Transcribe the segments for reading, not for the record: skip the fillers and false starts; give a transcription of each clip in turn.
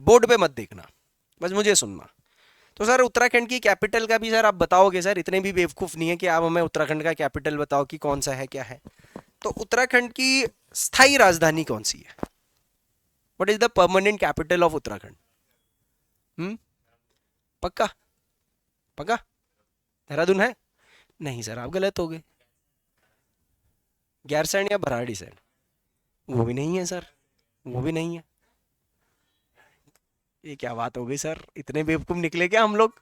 Board पे मत देखना, बस मुझे सुनना। तो सर उत्तराखंड की कैपिटल का भी सर आप बताओगे सर, इतने भी बेवकूफ़ नहीं है कि आप हमें उत्तराखंड का कैपिटल बताओ कि कौन सा है क्या है। तो उत्तराखंड की स्थायी राजधानी कौन सी है? What is the permanent capital of Uttarakhand? Hmm, पक्का? पक्का? देहरादून है? नहीं सर, आप गलत हो गए। गैरसैंण या भराड़ीसैंण? वो भी नहीं है सर, वो भी नहीं है। ये क्या बात हो गई सर, इतने बेवकूफ निकले क्या हम लोग?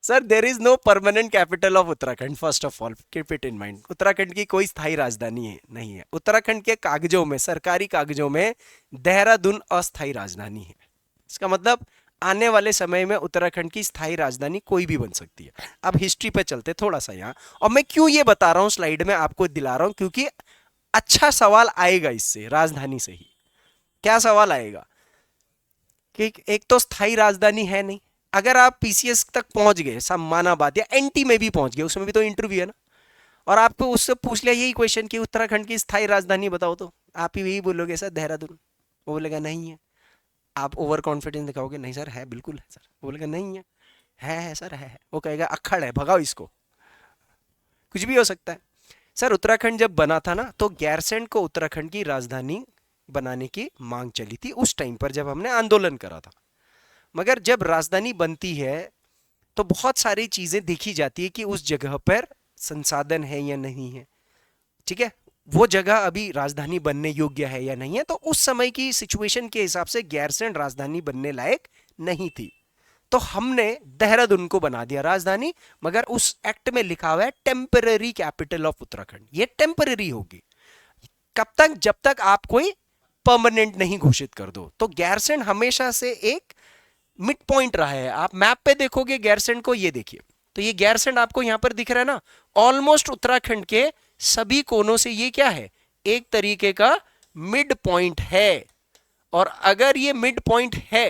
Sir there is no permanent capital of Uttarakhand, first of all keep it in mind. Uttarakhand की कोई स्थायी राजधानी है नहीं है। उत्तराखंड के कागजों में, सरकारी कागजों में देहरादून अस्थायी राजधानी है। इसका मतलब आने वाले समय में उत्तराखंड की स्थायी राजधानी कोई भी बन सकती है। अब हिस्ट्री पे चलते थोड़ा सा यहाँ, और मैं क्यों ये बता रहा हूँ स्लाइड में आपको दिला रहा हूँ, क्योंकि अच्छा सवाल आएगा इससे, राजधानी से ही। क्या सवाल आएगा कि एक तो स्थायी राजधानी है नहीं, अगर आप पीसीएस तक पहुंच गए, सब माना बात, या एनटी में भी पहुंच गए, उसमें भी तो इंटरव्यू है ना, और आपको उससे पूछ लिया यही क्वेश्चन कि उत्तराखंड की स्थायी राजधानी बताओ, तो आप ही यही बोलोगे सर देहरादून। वो बोलेगा नहीं है। आप ओवर कॉन्फिडेंस दिखाओगे, नहीं सर है, बिल्कुल है सर। वो बोलेगा नहीं है, है सर है। वो कहेगा अक्खड़ है, भगाओ इसको। कुछ भी हो सकता है। सर उत्तराखंड जब बना था ना, तो गैरसैंण को उत्तराखंड की राजधानी बनाने की मांग चली थी उस टाइम पर, जब हमने आंदोलन करा था। मगर जब राजधानी बनती है तो बहुत सारी चीजें देखी जाती है कि उस जगह पर संसाधन है या नहीं है, ठीक है, वो जगह अभी राजधानी बनने योग्य है या नहीं है। तो उस समय की सिचुएशन के हिसाब से गैरसैंण राजधानी बनने लायक नहीं थी, तो हमने देहरादून को बना दिया राजधानी। मगर उस एक्ट में लिखा हुआ है टेम्पररी कैपिटल ऑफ उत्तराखंड। ये टेम्पररी होगी कब तक? जब तक आप कोई परमानेंट नहीं घोषित कर दो। तो गैरसैंण हमेशा से एक मिड पॉइंट रहा है। आप मैप पे देखोगे गैरसैंण को, ये देखिए, तो ये गैरसैंण आपको यहां पर दिख रहा है ना, ऑलमोस्ट उत्तराखंड के सभी कोनों से ये क्या है, एक तरीके का मिड पॉइंट है। और अगर ये मिड पॉइंट है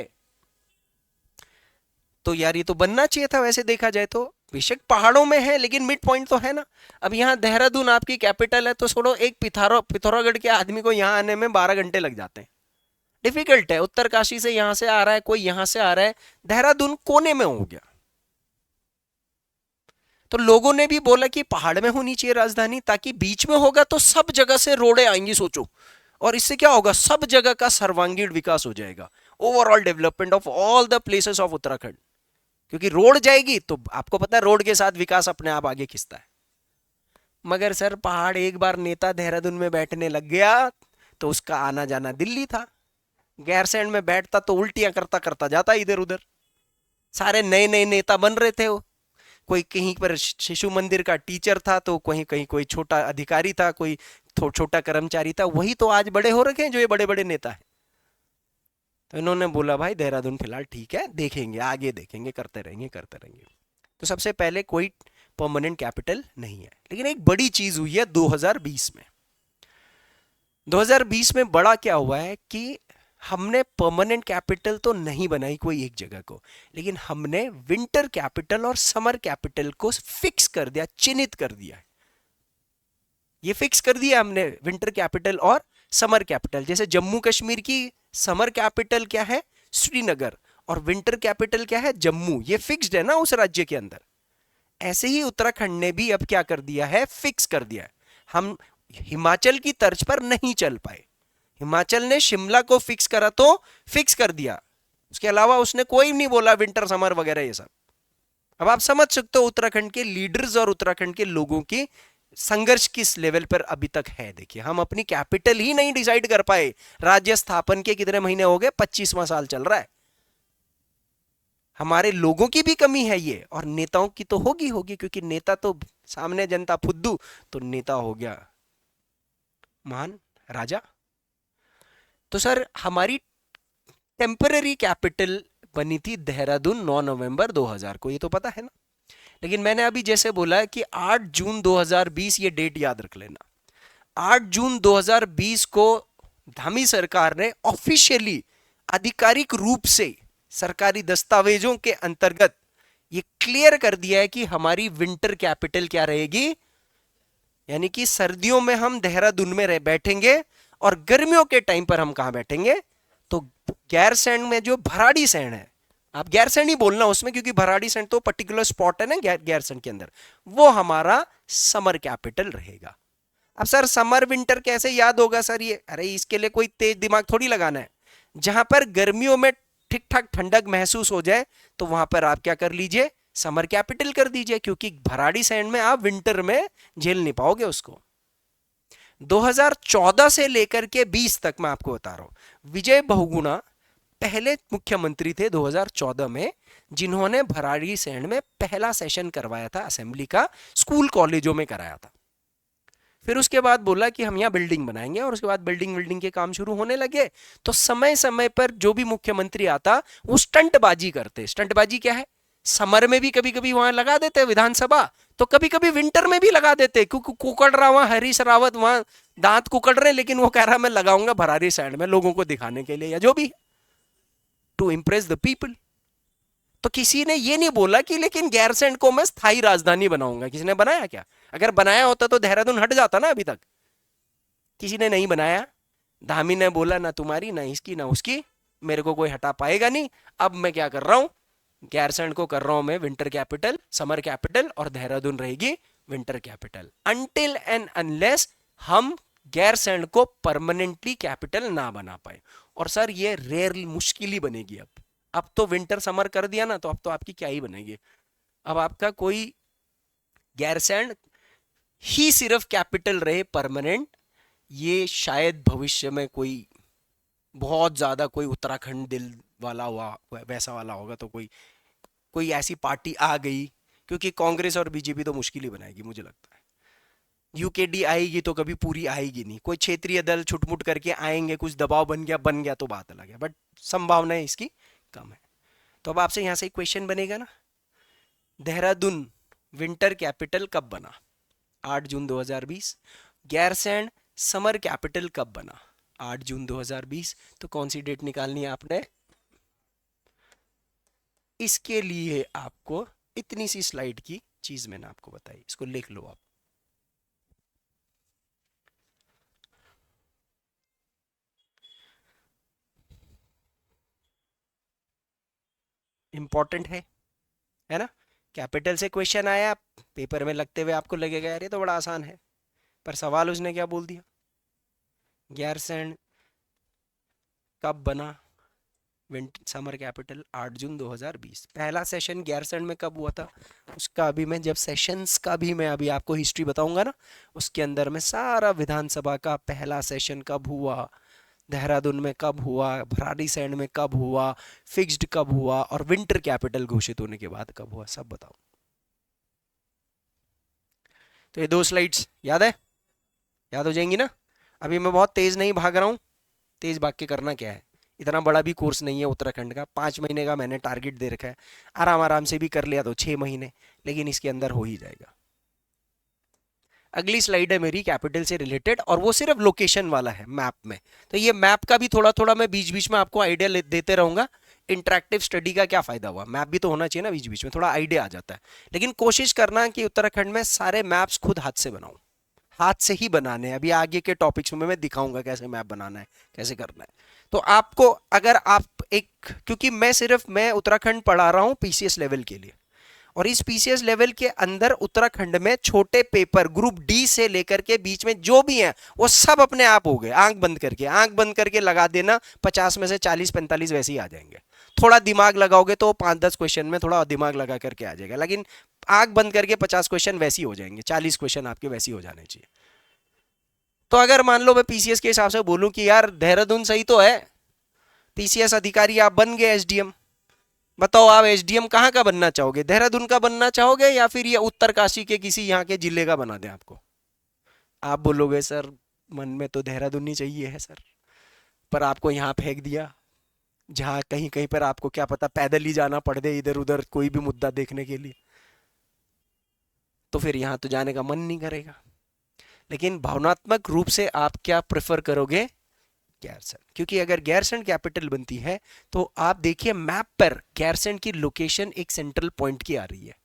तो यार ये तो बनना चाहिए था वैसे देखा जाए तो। बेशक पहाड़ों में है लेकिन मिड पॉइंट तो है ना। अब यहाँ देहरादून आपकी कैपिटल है, तो छोड़ो, एक पिथौरागढ़ के आदमी को यहाँ आने में 12 घंटे लग जाते हैं। डिफिकल्ट है। उत्तरकाशी से यहां से आ रहा है कोई, यहां से आ रहा है, देहरादून कोने में हो गया। तो लोगों ने भी बोला कि पहाड़ में होनी चाहिए राजधानी, ताकि बीच में होगा तो सब जगह से रोडें आएंगी, सोचो, और इससे क्या होगा, सब जगह का सर्वांगीण विकास हो जाएगा, overall development of all the places of Uttarakhand. क्योंकि रोड जाएगी तो आपको पता है रोड के साथ विकास अपने आप आगे खिंचता है। मगर सर पहाड़, एक बार नेता देहरादून में बैठने लग गया तो उसका आना जाना दिल्ली था। गैरसैंण में बैठता तो उल्टियां करता करता जाता इधर उधर। सारे नए नए नेता बन रहे थे। वो कोई कहीं पर शिशु मंदिर का टीचर था, तो कहीं कहीं कोई छोटा अधिकारी था, कोई छोटा कर्मचारी था। वही तो आज बड़े हो रखे हैं जो ये बड़े बड़े नेता है। तो इन्होंने बोला भाई देहरादून फिलहाल ठीक है, देखेंगे आगे, देखेंगे, करते रहेंगे करते रहेंगे। तो सबसे पहले कोई परमानेंट कैपिटल नहीं है। लेकिन एक बड़ी चीज हुई है 2020 में। 2020 में बड़ा क्या हुआ है कि हमने परमानेंट कैपिटल तो नहीं बनाई कोई एक जगह को, लेकिन हमने विंटर कैपिटल और समर कैपिटल को फिक्स कर दिया, चिन्हित कर दिया। ये फिक्स कर दिया हमने, विंटर कैपिटल और समर कैपिटल। जैसे जम्मू कश्मीर की समर कैपिटल क्या है, श्रीनगर, और विंटर कैपिटल क्या है, जम्मू। ये फिक्स्ड है ना उस राज्य के अंदर। ऐसे ही उत्तराखंड ने भी अब क्या कर दिया है, फिक्स कर दिया है। हम हिमाचल की तर्ज पर नहीं चल पाए। हिमाचल ने शिमला को फिक्स करा तो फिक्स कर दिया, उसके अलावा उसने कोई नहीं बोला विंटर समर वगैरह ये सब। अब आप समझ सकते हो उत्तराखंड के लीडर्स और उत्तराखंड के लोगों की संघर्ष किस लेवल पर अभी तक है। देखिए, हम अपनी कैपिटल ही नहीं डिसाइड कर पाए। राज्य स्थापन के कितने महीने हो गए, 25वां साल चल रहा है। हमारे लोगों की भी कमी है ये, और नेताओं की तो होगी होगी, क्योंकि नेता तो सामने जनता फुद्दू, तो नेता हो गया महान राजा। तो सर हमारी टेम्पररी कैपिटल बनी थी देहरादून 9 नवंबर 2000 को, ये तो पता है ना। लेकिन मैंने अभी जैसे बोला कि 8 जून 2020, ये डेट याद रख लेना। 8 जून 2020 को धामी सरकार ने ऑफिशियली, आधिकारिक रूप से, सरकारी दस्तावेजों के अंतर्गत ये क्लियर कर दिया है कि हमारी विंटर कैपिटल क्या रहेगी, यानी कि सर्दियों में हम देहरादून में बैठेंगे और गर्मियों के टाइम पर हम कहां बैठेंगे, तो गैरसैंण में जो भराड़ीसैंण है, आप गैरसैंण ही बोलना उसमें, क्योंकि भराड़ीसैंण तो पर्टिकुलर स्पॉट है ना गैरसैंण के अंदर, वो हमारा समर कैपिटल रहेगा। अब सर समर विंटर कैसे याद होगा सर ये, अरे इसके लिए कोई तेज दिमाग थोड़ी लगाना है। जहां पर गर्मियों में ठीक ठाक ठंडक महसूस हो जाए तो वहां पर आप क्या कर लीजिए, समर कैपिटल कर दीजिए, क्योंकि भराड़ीसैंण में आप विंटर में झेल नहीं पाओगे उसको। 2014 से लेकर के 20 तक मैं आपको बता रहा हूं, विजय बहुगुणा पहले मुख्यमंत्री थे 2014 में, जिन्होंने भराड़ीसैंण में पहला सेशन करवाया था असेंबली का, स्कूल कॉलेजों में कराया था। फिर उसके बाद बोला कि हम यहाँ बिल्डिंग बनाएंगे, और उसके बाद बिल्डिंग के काम शुरू होने लगे। तो समय समय पर जो भी मुख्यमंत्री आता वो स्टंटबाजी करते। स्टंटबाजी क्या है, समर में भी कभी कभी वहां लगा देते विधानसभा, तो कभी कभी विंटर में भी लगा देते, क्योंकि कुकड़ रहा वहां हरीश रावत, वहां दांत कुकड़ रहे, लेकिन वो कह रहा मैं लगाऊंगा भराड़ीसैंण में लोगों को दिखाने के लिए, या जो भी, टू इंप्रेस द पीपल। तो किसी ने ये नहीं बोला कि लेकिन गैरसैंण को मैं स्थायी राजधानी बनाऊंगा, किसी ने बनाया क्या? अगर बनाया होता तो देहरादून हट जाता ना अभी तक, किसी ने नहीं बनाया। धामी ने बोला ना तुम्हारी ना इसकी ना उसकी, मेरे को कोई हटा पाएगा नहीं। अब मैं क्या कर रहा हूं, गैरसैंण को कर रहा हूं मैं विंटर कैपिटल, समर कैपिटल, और देहरादून रहेगी winter capital, until and unless हम गैरसैंण को परमानेंटली कैपिटल ना बना पाए। और सर ये रेयरली, मुश्किल ही बनेगी। अब तो विंटर समर कर दिया ना, तो अब तो आपकी क्या ही बनेगी, अब आपका कोई गैरसैंण ही सिर्फ कैपिटल रहे परमानेंट, ये शायद भविष्य में कोई बहुत ज्यादा कोई उत्तराखंड दिल वाला हुआ वैसा वाला होगा, तो कोई ऐसी पार्टी आ गई, क्योंकि कांग्रेस और बीजेपी तो मुश्किल ही बनाएगी मुझे लगता है। यूकेडी आएगी तो कभी पूरी आएगी नहीं, कोई क्षेत्रीय दल छुटमुट करके आएंगे, कुछ दबाव बन गया तो बात अलग है, बट संभावना इसकी कम है। तो अब आपसे यहां से एक क्वेश्चन बनेगा ना, देहरादून विंटर कैपिटल कब बना? 8 जून 2020। गैरसैंण समर कैपिटल कब बना? 8 जून 2020। तो कौन सी डेट निकालनी है आपने? इसके लिए आपको इतनी सी स्लाइड की चीज मैंने आपको बताई, इसको लिख लो आप। इंपॉर्टेंट है ना? कैपिटल से क्वेश्चन आया पेपर में, लगते हुए आपको लगेगा यार ये तो बड़ा आसान है, पर सवाल उसने क्या बोल दिया, गैरसैंण कब बना समर कैपिटल? 8 जून 2020। पहला सेशन गैरसैंण में कब हुआ था, उसका अभी मैं जब सेशंस का भी मैं अभी आपको हिस्ट्री बताऊंगा ना, उसके अंदर में सारा विधानसभा का पहला सेशन कब हुआ, देहरादून में कब हुआ, भराड़ीसैंण में कब हुआ, फिक्स्ड कब हुआ, और विंटर कैपिटल घोषित होने के बाद कब हुआ, सब बताओ। तो ये 2 स्लाइड्स याद है, याद हो जाएंगी ना? अभी मैं बहुत तेज नहीं भाग रहा हूं, तेज भाग के करना क्या है, इतना बड़ा भी कोर्स नहीं है उत्तराखंड का, 5 महीने का मैंने टारगेट दे रखा है, आराम आराम से भी कर लिया तो 6 महीने, लेकिन इसके अंदर हो ही जाएगा। अगली स्लाइड है मेरी कैपिटल से रिलेटेड, और वो सिर्फ लोकेशन वाला है मैप में। तो ये मैप का भी थोड़ा थोड़ा मैं बीच बीच में आपको आइडिया देते रहूंगा। इंटरेक्टिव स्टडी का क्या फायदा हुआ, मैप भी तो होना चाहिए ना, बीच बीच में थोड़ा आइडिया आ जाता है। लेकिन कोशिश करना कि उत्तराखंड में सारे मैप्स खुद हाथ से बनाऊं, हाथ से ही बनाने हैं। अभी आगे के टॉपिक्स में मैं दिखाऊंगा कैसे मैप बनाना है, कैसे करना है। तो आपको अगर आप एक, क्योंकि मैं उत्तराखंड पढ़ा रहा हूं पीसीएस लेवल के लिए, और इस पीसीएस लेवल के अंदर उत्तराखंड में छोटे पेपर ग्रुप डी से लेकर के बीच में जो भी हैं वो सब अपने आप हो गए, आंख बंद करके लगा देना, 50 में से 40-45 वैसे ही आ जाएंगे। थोड़ा दिमाग लगाओगे तो 5-10 क्वेश्चन में थोड़ा दिमाग लगा करके आ जाएगा, लेकिन आंख बंद करके 50 क्वेश्चन वैसे ही हो जाएंगे, 40 क्वेश्चन आपके वैसे ही हो जाने चाहिए। तो अगर मान लो मैं पीसीएस के हिसाब से बोलूं कि यार देहरादून सही तो है, पीसीएस अधिकारी आप बन गए एसडीएम, बताओ आप एसडीएम कहाँ का बनना चाहोगे, देहरादून का बनना चाहोगे या फिर ये उत्तरकाशी के किसी यहाँ के जिले का बना दें आपको? आप बोलोगे सर मन में तो देहरादून ही चाहिए है सर, पर आपको यहाँ फेंक दिया जहाँ कहीं कहीं पर आपको क्या पता पैदल ही जाना पड़ दे इधर उधर कोई भी मुद्दा देखने के लिए, तो फिर यहाँ तो जाने का मन नहीं करेगा। लेकिन भावनात्मक रूप से आप क्या प्रेफर करोगे? गैरसैंण, क्योंकि अगर गैरसैंण कैपिटल बनती है तो आप देखिए मैप पर गैरसैंण की लोकेशन एक सेंट्रल पॉइंट की आ रही है,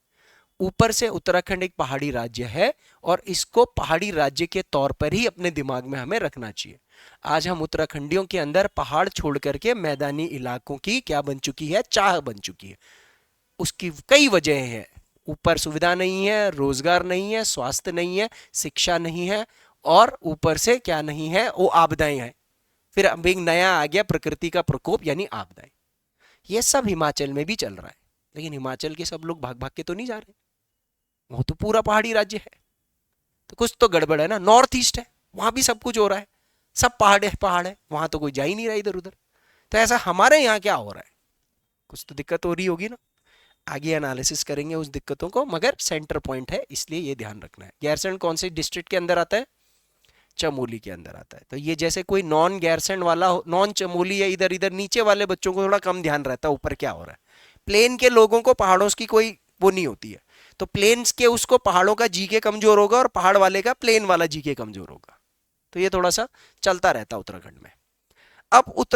ऊपर से उत्तराखंड एक पहाड़ी राज्य है और इसको पहाड़ी राज्य के तौर पर ही अपने दिमाग में हमें रखना चाहिए। आज हम उत्तराखंडियों के अंदर पहाड़ छोड़ करके मैदानी इलाकों की क्या बन चुकी है, चाह बन चुकी है। उसकी कई वजह है। ऊपर सुविधा नहीं है, रोजगार नहीं है, स्वास्थ्य नहीं है, शिक्षा नहीं है, और ऊपर से क्या नहीं है, वो आपदाएं हैं। फिर अब एक नया आ गया प्रकृति का प्रकोप यानी आपदाएं। ये सब हिमाचल में भी चल रहा है, लेकिन हिमाचल के सब लोग भाग भाग के तो नहीं जा रहे, वो तो पूरा पहाड़ी राज्य है, तो कुछ तो गड़बड़ है ना। नॉर्थ ईस्ट है, वहां भी सब कुछ हो रहा है, सब पहाड़ है, पहाड़ है, वहां तो कोई जा ही नहीं रहा इधर उधर। तो ऐसा हमारे यहाँ क्या हो रहा है, कुछ तो दिक्कत हो रही होगी ना। आगे एनालिसिस करेंगे उस दिक्कतों को, मगर सेंटर पॉइंट है इसलिए ये ध्यान रखना है। गैरसैंण कौन से डिस्ट्रिक्ट के अंदर आता है, चमोली के अंदर आता है। तो ये जैसे कोई नॉन गैरसैंण वाला, नॉन चमोली या इधर इधर नीचे वाले बच्चों को थोड़ा कम ध्यान रहता है ऊपर क्या हो रहा है। प्लेन के लोगों को पहाड़ों की कोई वो नहीं होती है, तो प्लेन्स के उसको पहाड़ों का जीके कमजोर होगा और पहाड़ वाले का प्लेन वाला जीके कमजोर होगा। तो ये थोड़ा सा चलता रहता है उत्तराखंड में। अब